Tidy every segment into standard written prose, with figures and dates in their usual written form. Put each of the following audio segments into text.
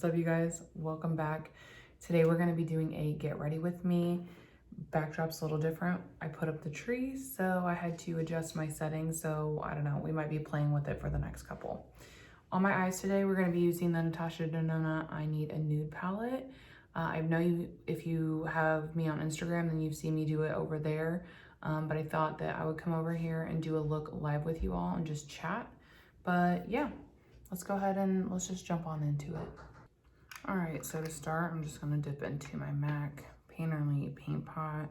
What's up, you guys? Welcome back. Today we're going to be doing a get ready with me. Backdrop's a little different. I put up the tree, so I had to adjust my settings. So I don't know, we might be playing with it for the next couple. On my eyes today, we're going to be using the Natasha Denona I Need a Nude palette. I know if you have me on Instagram, then you've seen me do it over there. But I thought that I would come over here and do a look live with you all and just chat. But yeah, let's go ahead and let's just jump on into it. All right, so to start, I'm just gonna dip into my MAC Painterly paint pot.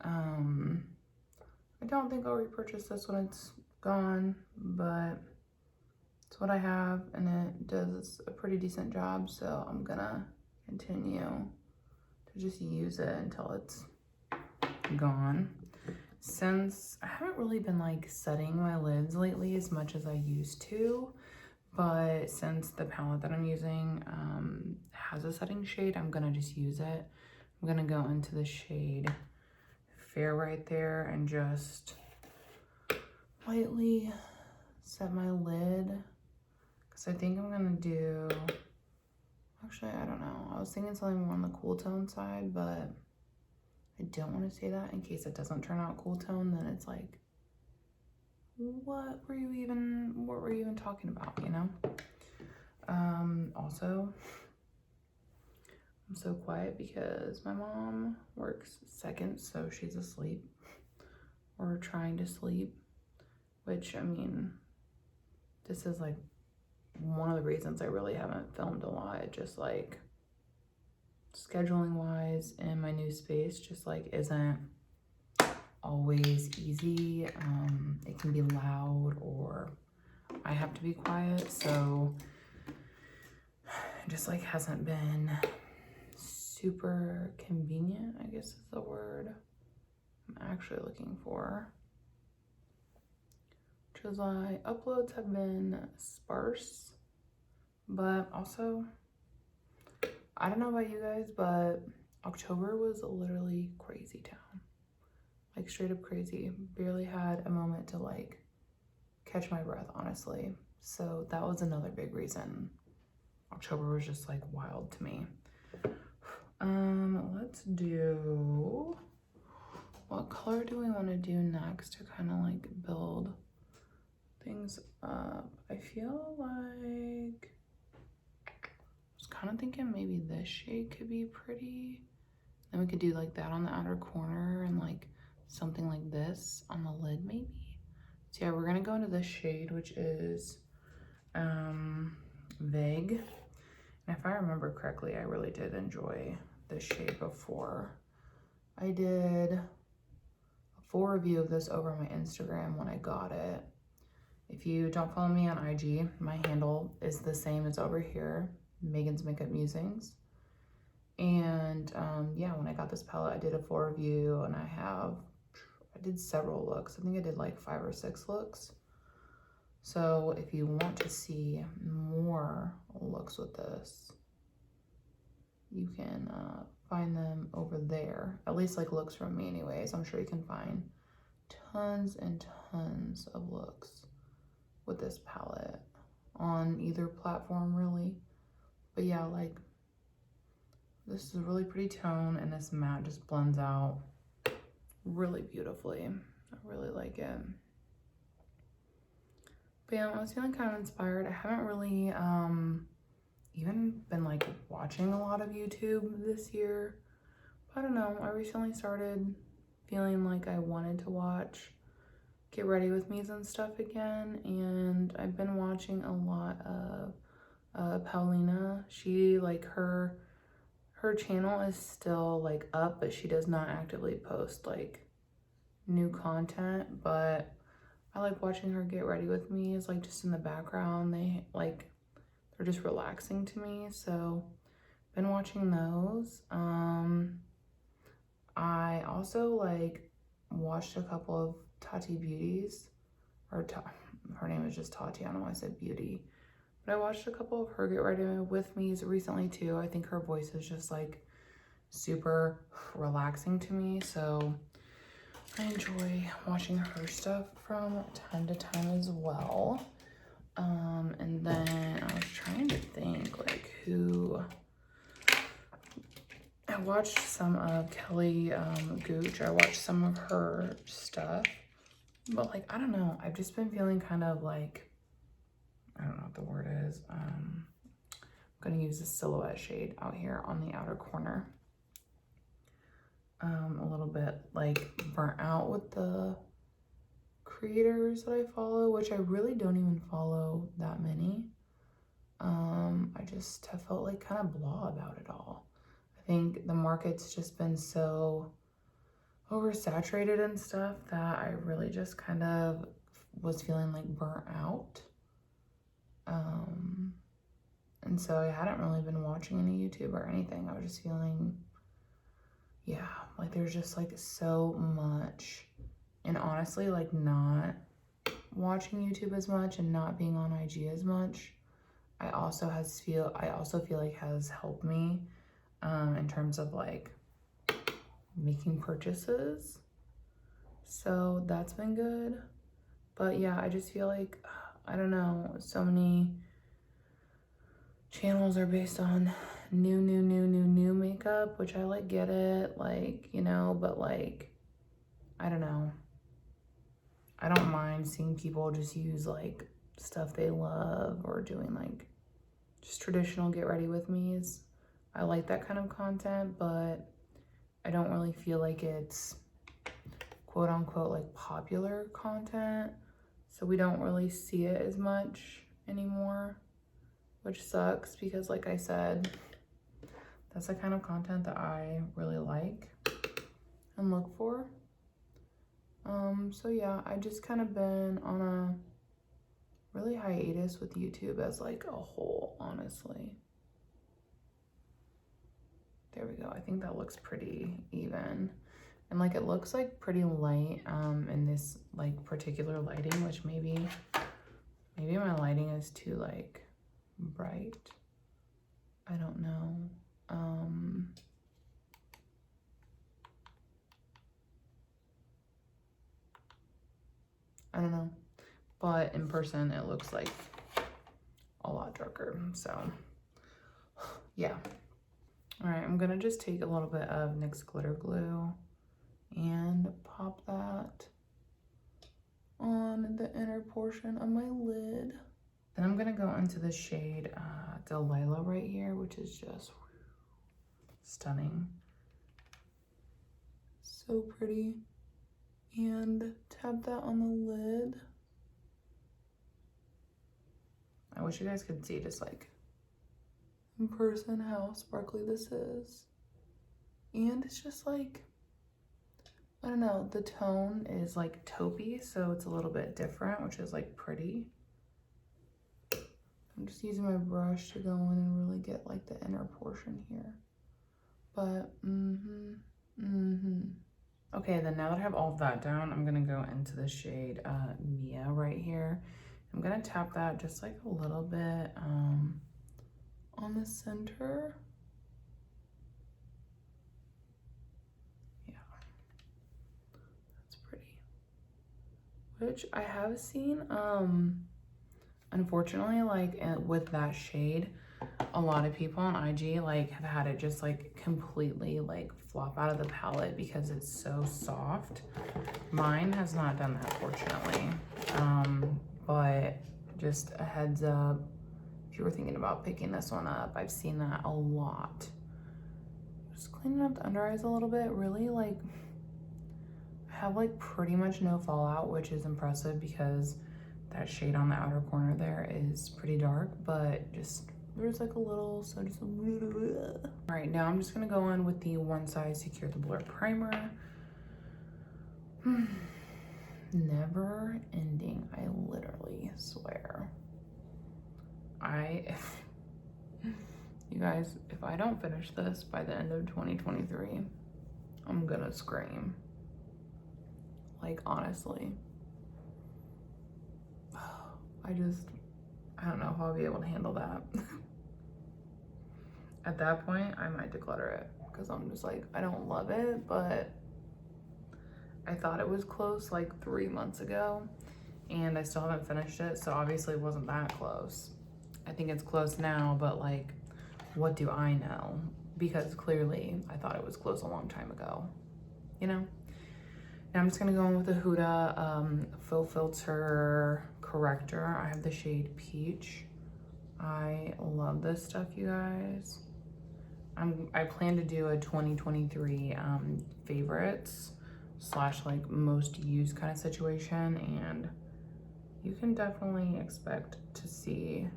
I don't think I'll repurchase this when it's gone, but it's what I have and it does a pretty decent job, so I'm gonna continue to just use it until it's gone. Since I haven't really been like setting my lids lately as much as I used to, but since the palette that I'm using has a setting shade, I'm gonna just use it. I'm gonna go into the shade Fair right there and just lightly set my lid, because I think I'm gonna do, actually, I don't know. I was thinking something more on the cool tone side, but I don't want to say that in case it doesn't turn out cool tone, then it's like, what were you even talking about, you know? Also, I'm so quiet because my mom works second, so she's asleep or trying to sleep, which, I mean, this is like one of the reasons I really haven't filmed a lot, just like scheduling wise in my new space just like isn't always easy. It can be loud or I have to be quiet, so it just like hasn't been super convenient, I guess is the word I'm actually looking for, which is why uploads have been sparse. But also, I don't know about you guys, but October was literally crazy town. Like straight up crazy. Barely had a moment to like catch my breath, honestly. So that was another big reason October was just like wild to me. Let's do, what color do we want to do next to kind of like build things up? I feel like I was kind of thinking maybe this shade could be pretty. Then we could do like that on the outer corner and like something like this on the lid maybe. So yeah, we're gonna go into this shade, which is Vague. And if I remember correctly, I really did enjoy this shade before. I did a full review of this over my Instagram when I got it. If you don't follow me on IG, my handle is the same as over here, Megan's Makeup Musings. And yeah, when I got this palette, I did a full review and I did several looks. I think I did like 5 or 6 looks. So if you want to see more looks with this, you can find them over there. At least like looks from me anyways. I'm sure you can find tons and tons of looks with this palette on either platform really. But yeah, like this is a really pretty tone and this matte just blends out really beautifully. I really like it. But yeah, I was feeling kind of inspired. I haven't really even been like watching a lot of YouTube this year. But I don't know, I recently started feeling like I wanted to watch Get Ready With Me's and stuff again, and I've been watching a lot of Paulina. She like her channel is still like up, but she does not actively post like new content. But I like watching her Get Ready With Me is like just in the background. They're just relaxing to me, so been watching those. I also like watched a couple of Tati Beauties, or her name is just Tati, I don't know why I said Beauty. But I watched a couple of her Get Ready With Me's recently too. I think her voice is just like super relaxing to me, so I enjoy watching her stuff from time to time as well. And then I was trying to think like who I watched some of Kelly Gooch. I watched some of her stuff. But like, I don't know. I've just been feeling kind of like, I don't know what the word is. I'm going to use the silhouette shade out here on the outer corner. A little bit like burnt out with the creators that I follow, which I really don't even follow that many. I just have felt like kind of blah about it all. I think the market's just been so oversaturated and stuff that I really just kind of was feeling like burnt out. And so I hadn't really been watching any YouTube or anything. I was just feeling, yeah, like there's just like so much. And honestly, like not watching YouTube as much and not being on IG as much, I also feel like has helped me in terms of like making purchases. So that's been good. But yeah, I just feel like, I don't know, so many channels are based on new makeup, which I like get it, like, you know, but like, I don't know. I don't mind seeing people just use like stuff they love or doing like just traditional get ready with me's. I like that kind of content, but I don't really feel like it's quote unquote like popular content. So we don't really see it as much anymore, which sucks because like I said, that's the kind of content that I really like and look for. So yeah, I just kind of been on a really hiatus with YouTube as like a whole, honestly. There we go. I think that looks pretty even. And like it looks like pretty light in this like particular lighting, which maybe my lighting is too like bright. I don't know. I don't know. But in person it looks like a lot darker. So yeah. All right, I'm gonna just take a little bit of NYX glitter glue and pop that on the inner portion of my lid. Then I'm gonna go into the shade Delilah right here, which is just stunning. So pretty. And tap that on the lid. I wish you guys could see just like in person how sparkly this is. And it's just like, I don't know, the tone is like taupey, so it's a little bit different, which is like pretty. I'm just using my brush to go in and really get like the inner portion here. But, Okay, then now that I have all of that down, I'm gonna go into the shade Mia right here. I'm gonna tap that just like a little bit on the center. Yeah, that's pretty. Which I have seen, unfortunately, like with that shade, a lot of people on IG like have had it just like completely like flop out of the palette because it's so soft. Mine has not done that, fortunately. But just a heads up, if you were thinking about picking this one up, I've seen that a lot. Just cleaning up the under eyes a little bit. Really, like, I have like pretty much no fallout, which is impressive because that shade on the outer corner there is pretty dark, but just there's like a little, so just a little. All right, now I'm just gonna go in with the One Size Secure the Blur Primer. Never ending, I literally swear. You guys, if I don't finish this by the end of 2023, I'm gonna scream. Like, honestly. I don't know if I'll be able to handle that. At that point, I might declutter it because I'm just like, I don't love it, but I thought it was close like 3 months ago and I still haven't finished it, so obviously it wasn't that close. I think it's close now, but like, what do I know? because clearly I thought it was closed a long time ago, you know? Now I'm just gonna go in with the Huda Faux Filter Corrector. I have the shade Peach. I love this stuff, you guys. I plan to do a 2023 favorites / like most used kind of situation, and you can definitely expect to see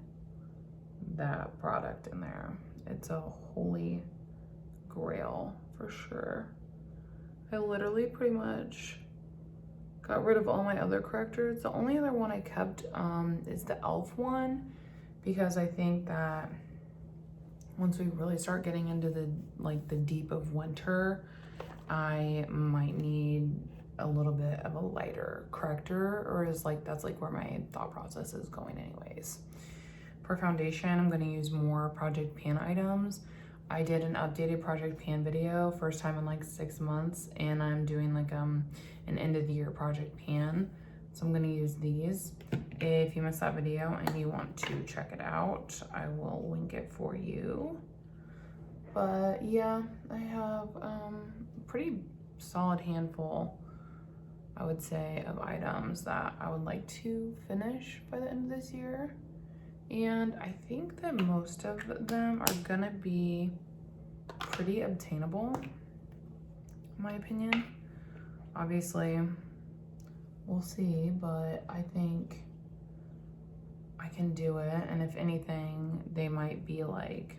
that product in there. It's a holy grail for sure. I literally pretty much got rid of all my other correctors. The only other one I kept is the e.l.f. one, because I think that once we really start getting into the deep of winter, I might need a little bit of a lighter corrector, or that's where my thought process is going anyways. For foundation, I'm gonna use more Project Pan items. I did an updated Project Pan video, first time in like 6 months, and I'm doing like an end of the year Project Pan. So I'm gonna use these. If you missed that video and you want to check it out, I will link it for you. But yeah, I have a pretty solid handful, I would say, of items that I would like to finish by the end of this year. And I think that most of them are gonna be pretty obtainable, in my opinion. Obviously, we'll see, but I think I can do it. And if anything, they might be like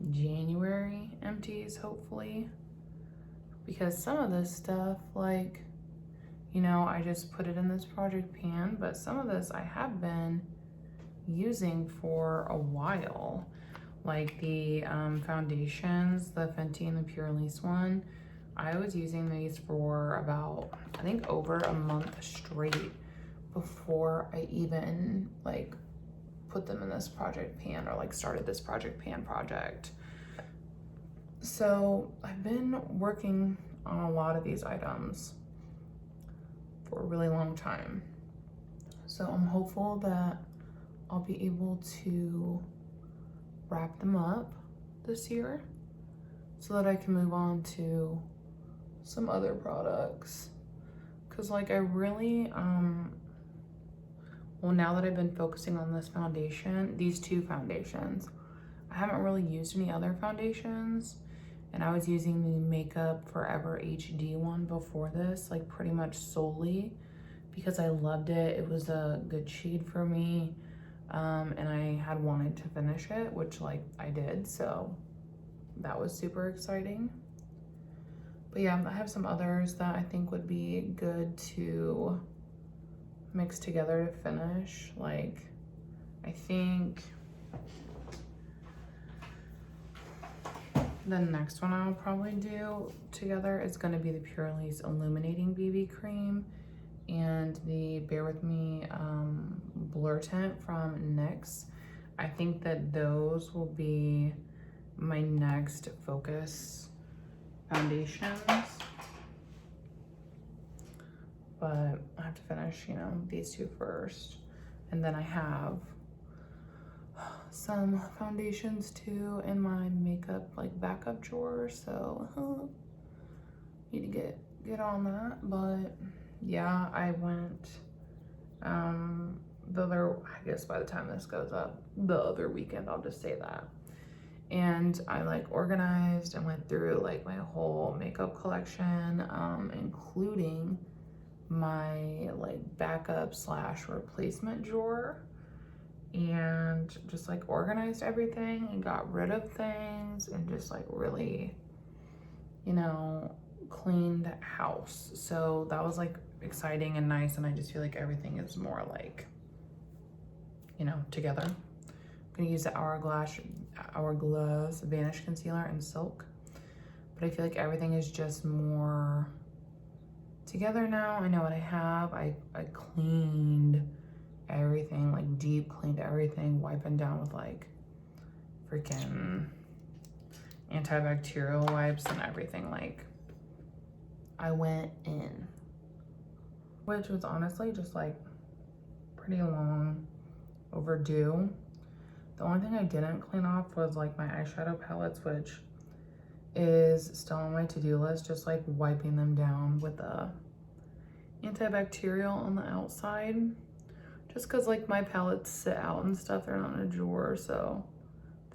January empties, hopefully. Because some of this stuff, like, you know, I just put it in this Project Pan, but some of this I have been using for a while. Like the foundations, the Fenty and the Pure Lace one, I was using these for about, I think, over a month straight before I even like put them in this Project Pan or like started this Project Pan project. So I've been working on a lot of these items for a really long time. So I'm hopeful that I'll be able to wrap them up this year so that I can move on to some other products. Cause like I really, well, now that I've been focusing on this foundation, these two foundations, I haven't really used any other foundations. And I was using the Makeup Forever HD one before this, like pretty much solely because I loved it. It was a good shade for me. And I had wanted to finish it, which like I did. So that was super exciting. But yeah, I have some others that I think would be good to mix together to finish. Like, I think the next one I'll probably do together is gonna be the Pure Lace Illuminating BB Cream and the Bear With Me Blur Tint from NYX. I think that those will be my next focus foundations. But I have to finish, you know, these two first. And then I have some foundations too in my makeup like backup drawer, so need to get on that. But yeah, I went the other, I guess by the time this goes up, the other weekend, I'll just say that, and I like organized and went through like my whole makeup collection, including my like backup / replacement drawer, and just like organized everything and got rid of things and just like really, you know, cleaned house. So that was like exciting and nice, and I just feel like everything is more like, you know, together. I'm gonna use the Hourglass Vanish Concealer in Silk, but I feel like everything is just more together now. I know what I have. I cleaned everything, like deep cleaned everything, wiping down with like freaking antibacterial wipes and everything. Like I went in, which was honestly just like pretty long overdue. The only thing I didn't clean off was like my eyeshadow palettes, which is still on my to-do list, just like wiping them down with a antibacterial on the outside. Just because like my palettes sit out and stuff, they're not in a drawer, so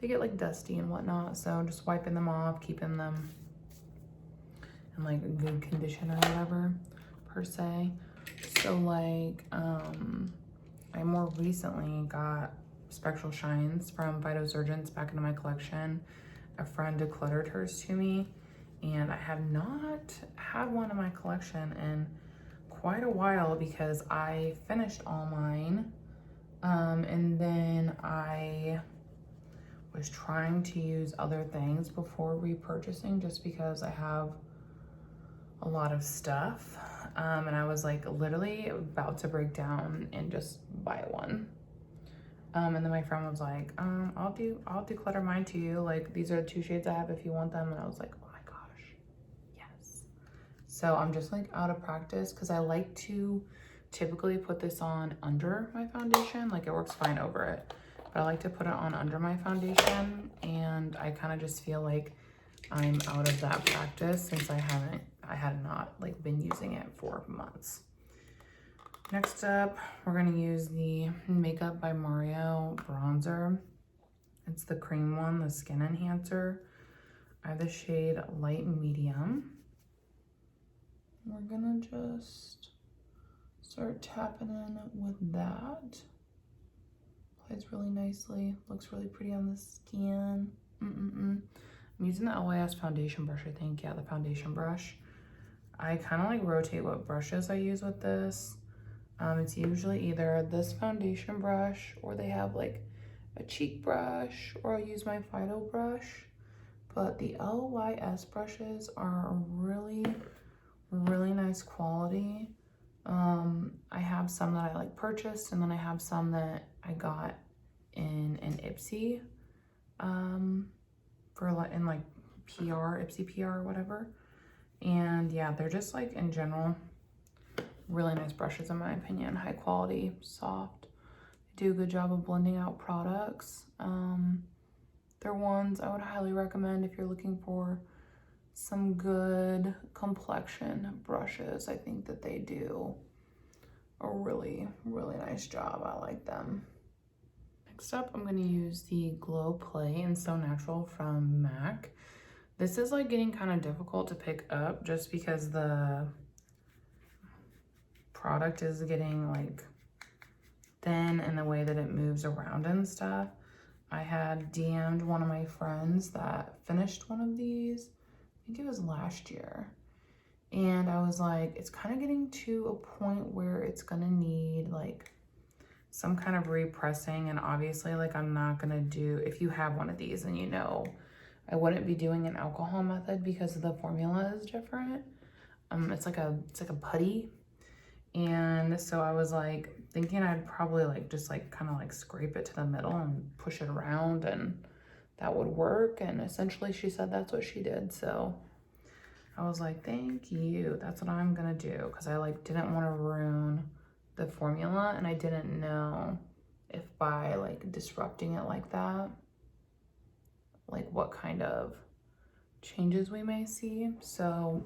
they get like dusty and whatnot. So just wiping them off, keeping them in like a good condition or whatever per se. So like I more recently got Spectral Shines from Phytosurgeons back into my collection. A friend decluttered hers to me, and I have not had one in my collection in quite a while because I finished all mine. And then I was trying to use other things before repurchasing just because I have a lot of stuff. And I was like literally about to break down and just buy one. And then my friend was like, I'll declutter mine to you. Like, these are the 2 shades I have if you want them. And I was like, oh my gosh, yes. So I'm just like out of practice because I like to typically put this on under my foundation. Like, it works fine over it, but I like to put it on under my foundation. And I kind of just feel like I'm out of that practice since I had not like been using it for months. Next up, we're gonna use the Makeup by Mario bronzer. It's the cream one, the skin enhancer. I have the shade light medium. We're gonna just start tapping in with that. Applies really nicely, looks really pretty on the skin. I'm using the LYS foundation brush, I think. Yeah, the foundation brush. I kind of like rotate what brushes I use with this. It's usually either this foundation brush or they have like a cheek brush, or I'll use my Phyto brush. But the LYS brushes are really, really nice quality. I have some that I like purchased, and then I have some that I got in an Ipsy in like PR, Ipsy PR or whatever. And yeah, they're just like in general really nice brushes in my opinion. High quality, soft. They do a good job of blending out products. They're ones I would highly recommend if you're looking for some good complexion brushes. I think that they do a really, really nice job. I like them. Next up, I'm going to use the Glow Play and So Natural from MAC. This is like getting kind of difficult to pick up just because the product is getting like thin in the way that it moves around and stuff. I had DM'd one of my friends that finished one of these, I think it was last year. And I was like, it's kind of getting to a point where it's gonna need like some kind of repressing. And obviously like I'm not gonna do, if you have one of these and you know, I wouldn't be doing an alcohol method because the formula is different. It's like a putty. And so I was like thinking I'd probably like just like kind of like scrape it to the middle and push it around, and that would work. And essentially she said that's what she did. So I was like, thank you, that's what I'm gonna do, because I like didn't want to ruin the formula, and I didn't know if by like disrupting it like that, like what kind of changes we may see. So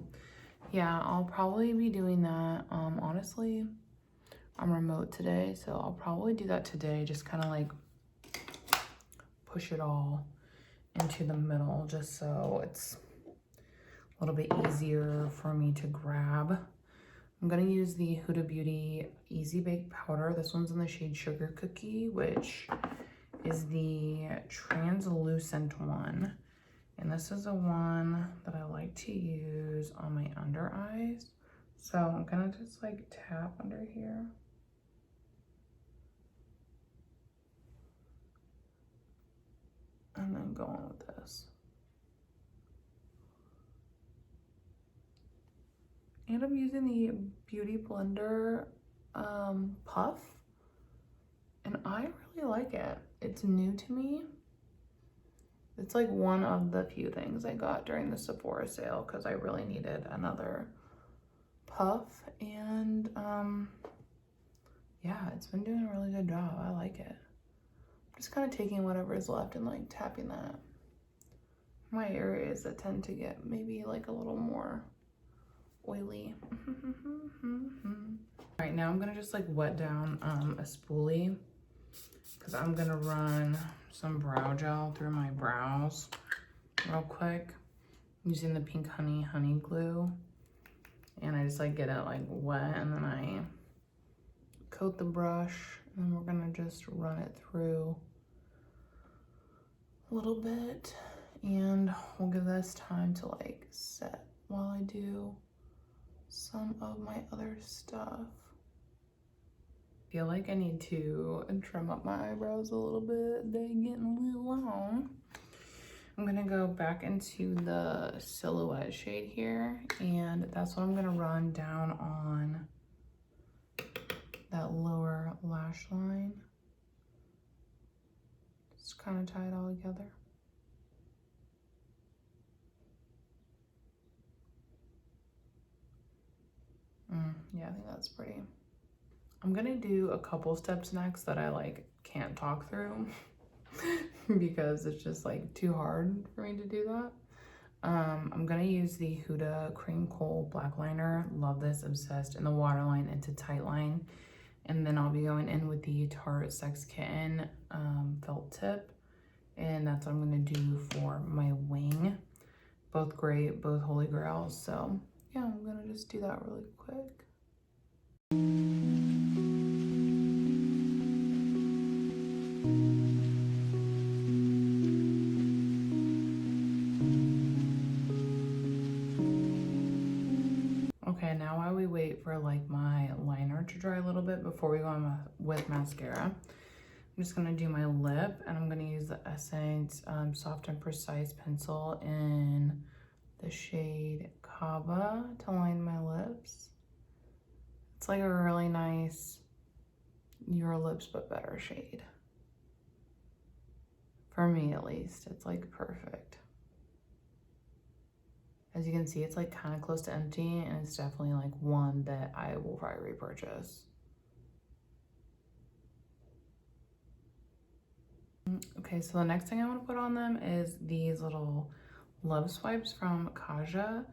yeah, I'll probably be doing that. Honestly, I'm remote today, so I'll probably do that today. Just kind of like push it all into the middle just so it's a little bit easier for me to grab. I'm gonna use the Huda Beauty Easy Bake Powder. This one's in the shade Sugar Cookie, which is the translucent one. And this is the one that I like to use on my under eyes. So I'm gonna just like tap under here. And then go on with this. And I'm using the Beauty Blender puff. And I really like it. It's new to me. It's like one of the few things I got during the Sephora sale because I really needed another puff. And yeah, it's been doing a really good job. I like it. I'm Just kind of taking whatever is left and like tapping that. My areas that tend to get maybe like a little more oily. All right, now I'm gonna just like wet down a spoolie because I'm gonna run some brow gel through my brows real quick using the Pink Honey glue. And I just like get it like wet, and then I coat the brush, and then we're gonna just run it through a little bit, and we'll give this time to like set while I do some of my other stuff. I feel like I need to trim up my eyebrows a little bit. They're getting a little long. I'm gonna go back into the Silhouette shade here, and that's what I'm gonna run down on that lower lash line. Just kind of tie it all together. Yeah, I think that's pretty. I'm gonna do a couple steps next that I like can't talk through because it's just like too hard for me to do that. I'm gonna use the Huda Cream Kohl Black Liner. Love this, obsessed, in the waterline into tight line. And then I'll be going in with the Tarte Sex Kitten felt tip. And that's what I'm gonna do for my wing. Both great, both holy grails. So yeah, I'm gonna just do that really quick. Okay, now while we wait for like my liner to dry a little bit before we go on with mascara, I'm just gonna do my lip, and I'm gonna use the Essence Soft and Precise pencil in the shade Kava to line my lips. It's like a really nice Your Lips But Better shade. For me at least, it's like perfect. As you can see, it's like kind of close to empty, and it's definitely like one that I will probably repurchase. Okay, so the next thing I want to put on them is these little Love Swipes from Kaja.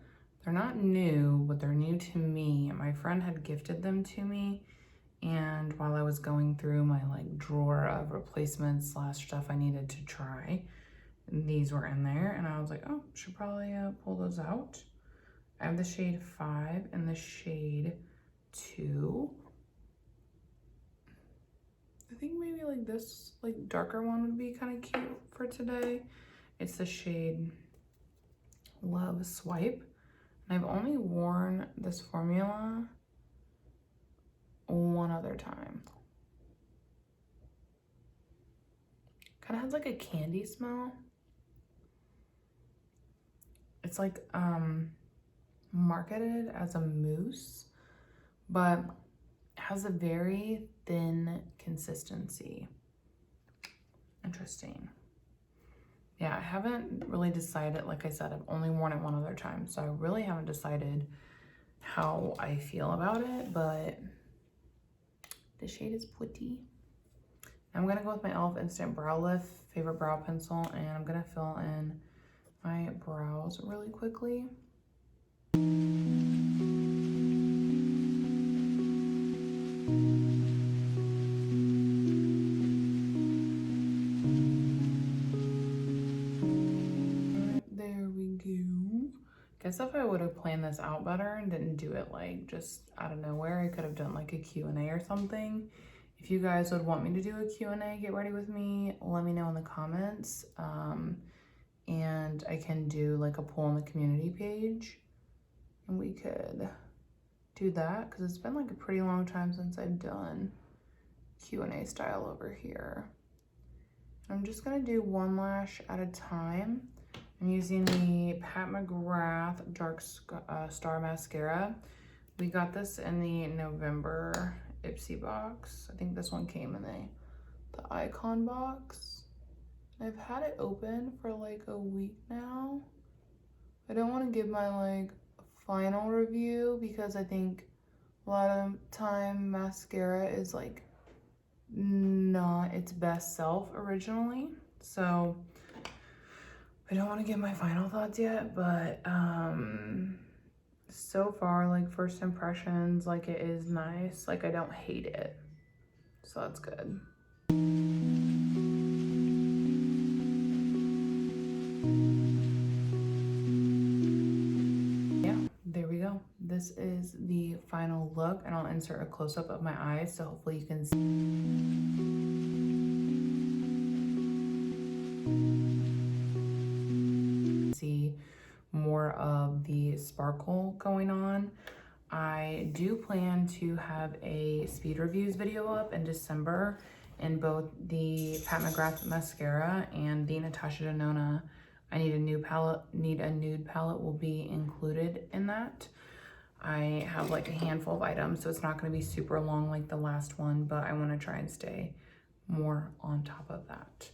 They're not new, but they're new to me. My friend had gifted them to me, and while I was going through my like drawer of replacements / stuff I needed to try, these were in there, and I was like, oh, should probably pull those out. I have the shade 5 and the shade 2. I think maybe like this like darker one would be kind of cute for today. It's the shade Love Swipe, and I've only worn this formula one other time. Kind of has like a candy smell. It's like marketed as a mousse, but has a very thin consistency. Interesting. Yeah, I haven't really decided. Like I said, I've only worn it one other time, so I really haven't decided how I feel about it, but the shade is pretty. I'm gonna go with my e.l.f. Instant Brow Lift favorite brow pencil, and I'm gonna fill in my brows really quickly. There we go. Guess if I would have planned this out better and didn't do it like just out of nowhere, I could have done like a Q&A or something. If you guys would want me to do a Q&A, get ready with me, let me know in the comments. And I can do like a poll on the community page, and we could do that because it's been like a pretty long time since I've done Q&A style over here. I'm just gonna do one lash at a time. I'm using the Pat McGrath Dark Star Mascara. We got this in the November Ipsy box. I think this one came in the Icon box. I've had it open for like a week now. I don't want to give my like final review because I think a lot of time mascara is like not its best self originally. So I don't want to give my final thoughts yet, but so far, like, first impressions, like, it is nice. Like, I don't hate it, so that's good. Yeah, there we go. This is the final look, and I'll insert a close-up of my eyes so hopefully you can see more of the sparkle going on. I do plan to have a speed reviews video up in December in both the Pat McGrath mascara and the Natasha Denona I Need a Nude palette will be included in that. I have like a handful of items, so it's not going to be super long like the last one, but I want to try and stay more on top of that.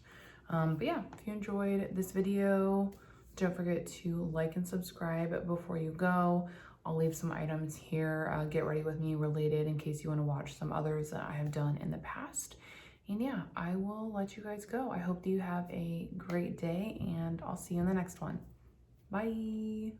But yeah, if you enjoyed this video, don't forget to like and subscribe before you go. I'll leave some items here, Get Ready With Me related, in case you want to watch some others that I have done in the past. And yeah, I will let you guys go. I hope that you have a great day, and I'll see you in the next one. Bye.